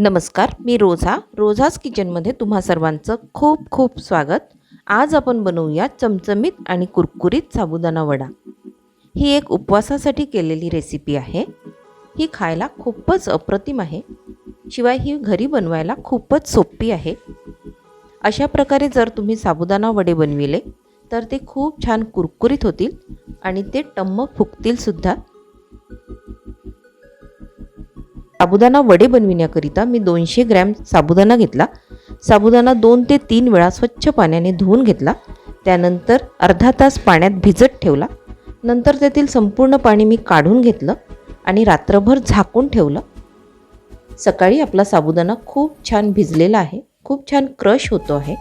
नमस्कार, मी रोझास किचनमध्ये तुम्हा सर्वांचं खूप खूप स्वागत. आज आपण बनवूया चमचमीत आणि कुरकुरीत साबुदाणा वडा. ही एक उपवासासाठी केलेली रेसिपी आहे. ही खायला खूपच अप्रतिम आहे, शिवाय ही घरी बनवायला खूपच सोपी आहे. अशा प्रकारे जर तुम्ही साबुदाणा वडे बनविले तर ते खूप छान कुरकुरीत होतील आणि ते टम्म फुगतील सुद्धा. साबुदाणा वडे बनविण्याकरिता मी 200 ग्रॅम साबुदाणा घेतला. साबुदाणा 2 ते 3 वेळा स्वच्छ पाण्याने धुवून घेतला. त्यानंतर अर्धा तास पाण्यात भिजत ठेवला. नंतर त्यातील संपूर्ण पाणी मी काढून घेतलं आणि रात्रभर झाकून ठेवलं. सकाळी आपला साबुदाणा खूप छान भिजलेला आहे, खूप छान क्रश होतो आहे,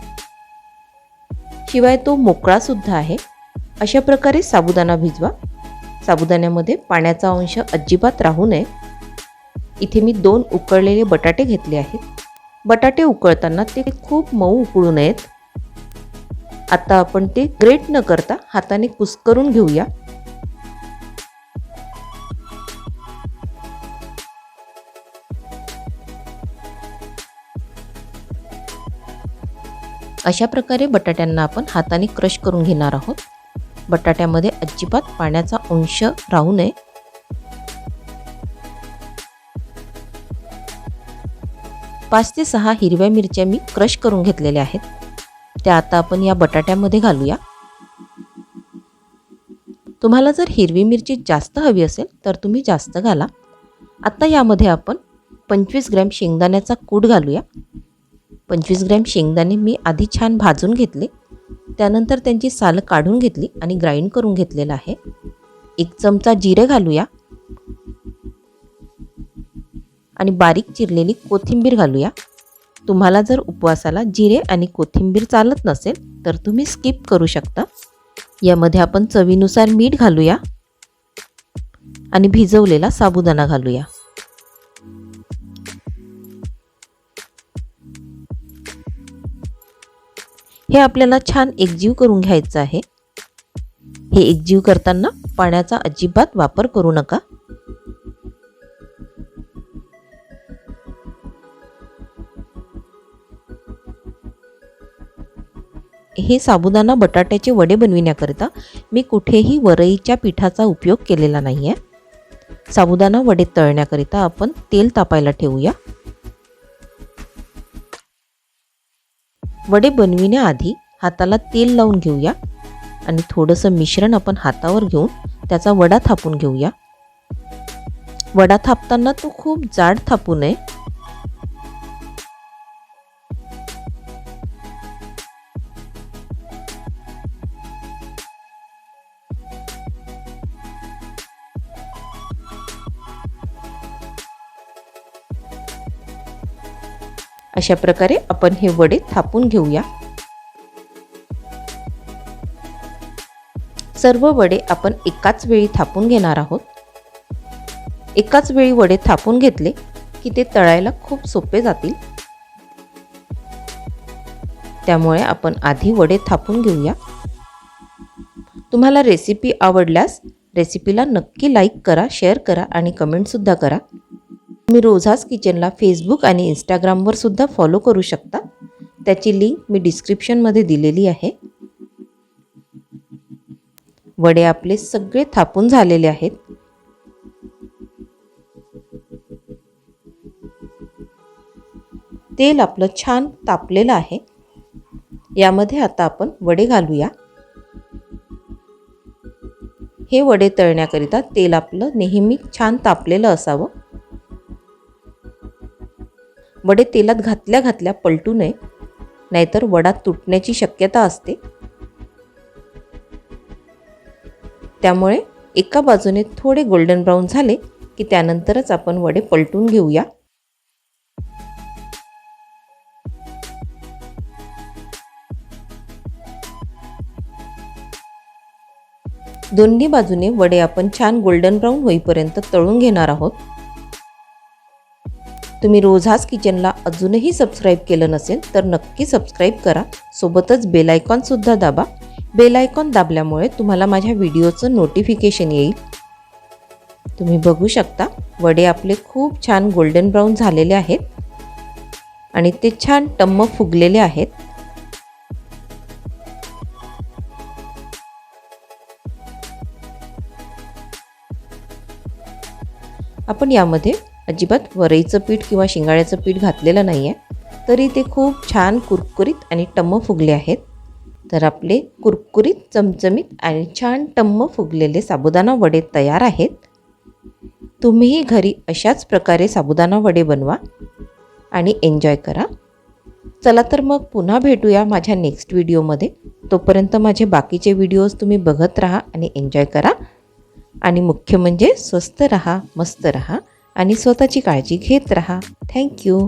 शिवाय तो मोकळा सुद्धा आहे. अशा प्रकारे साबुदाणा भिजवा. साबुदाण्यामध्ये पाण्याचा अंश अजिबात राहू नये. इथे मी 2 उकळलेले बटाटे घेतले आहेत. बटाटे उकळताना ते खूप मऊ उकळू नयेत. आता आपण ते ग्रेट न करता हाताने कुस्करून घेऊया. अशा प्रकारे बटाट्यांना आपण हाताने क्रश करून घेणार आहोत. बटाट्यामध्ये अजिबात पाण्याचा अंश राहू नये. 5 ते 6 हिरव्या मिरच्या मी क्रश करून घेतलेल्या आहेत. त्या आता आपण या बटाट्यामध्ये घालूया. तुम्हाला जर हिरवी मिरची जास्त हवी असेल तर तुम्ही जास्त घाला. आता यामध्ये आपण 25 ग्रॅम शेंगदाण्याचा कूट घालूया. 25 ग्रॅम शेंगदाणे मी आधी छान भाजून घेतले. त्यानंतर त्यांची साल काढून घेतली आणि ग्राइंड करून घेतलेलं आहे. 1 चमचा जिरे घालूया आणि बारीक चिरलेली कोथिंबीर घालूया. तुम्हाला जर उपवासाला जिरे आणि कोथिंबीर चालत नसेल तर तुम्ही स्किप करू शकता. यामध्ये आपण चवीनुसार मीठ घालूया आणि भिजवलेला साबुदाणा घालूया. हे आपल्याला छान एकजीव करून घ्यायचं आहे. हे एकजीव करताना पाण्याचा अजिबात वापर करू नका. हे साबुदाणा बटाट्याचे वडे बनविण्याकरिता मी कुठेही वरईच्या पिठाचा उपयोग केलेला नाही आहे. साबुदाणा वडे तळण्याकरिता आपण तेल तापायला ठेवूया. वडे बनविण्याआधी हाताला तेल लावून घेऊया आणि थोडंसं मिश्रण आपण हातावर घेऊन त्याचा वडा थापून घेऊया. वडा थापताना तो खूप जाड थापू नये. अशा प्रकारे आपण हे वडे थापून घेऊया. सर्व वडे आपण एकाच वेळी थापून घेणार आहोत. एकाच वेळी वडे थापून घेतले की ते तळायला खूप सोपे जातील. त्यामुळे आपण आधी वडे थापून घेऊया. तुम्हाला रेसिपी आवडल्यास रेसिपीला नक्की लाईक करा, शेअर करा आणि कमेंट सुद्धा करा. तुम्ही रोझास किचनला फेसबुक आणि इंस्टाग्रामवर सुद्धा फॉलो करू शकता. त्याची लिंक मी डिस्क्रिप्शनमध्ये दिलेली आहे. वडे आपले सगळे थापून झालेले आहेत. तेल आपलं छान तापलेलं आहे. यामध्ये आता आपण वडे घालूया. हे वडे तळण्याकरिता तेल आपलं नेहमी छान तापलेलं असावं. वडे तेलात घातल्या घातल्या पलटू नये, नाहीतर वडा तुटण्याची शक्यता असते. त्यामुळे एका बाजूने थोडे गोल्डन ब्राऊन झाले की त्यानंतरच आपण वडे पलटून घेऊया. दोन्ही बाजूने वडे आपण छान गोल्डन ब्राऊन होईपर्यंत तळून घेणार आहोत. तुम्ही रोझास किचनला अजूनही सबस्क्राईब केलं नसेल तर नक्की सबस्क्राईब करा. सोबतच बेल आयकॉन सुद्धा दाबा. बेल आयकॉन दाबल्यामुळे तुम्हाला माझ्या व्हिडिओचं नोटिफिकेशन येईल. तुम्ही बघू शकता वडे आपले खूप छान गोल्डन ब्राऊन झालेले आहेत. आणि ते छान टम्म फुगलेले आहेत. आपण यामध्ये अजिबात वरईचं पीठ किंवा शिंगाड्याचं पीठ घातलेलं नाही आहे, तरी ते खूप छान कुरकुरीत आणि टम्म फुगले आहेत. तर आपले कुरकुरीत, चमचमीत आणि छान टम्म फुगलेले साबुदाणा वडे तयार आहेत. तुम्हीही घरी अशाच प्रकारे साबुदाणा वडे बनवा आणि एन्जॉय करा. चला तर मग पुन्हा भेटूया माझ्या नेक्स्ट व्हिडिओमध्ये. तोपर्यंत माझे बाकीचे व्हिडिओज तुम्ही बघत राहा आणि एन्जॉय करा. आणि मुख्य म्हणजे स्वस्त रहा, मस्त रहा आणि स्वतःची काळजी घेत रहा. थँक्यू.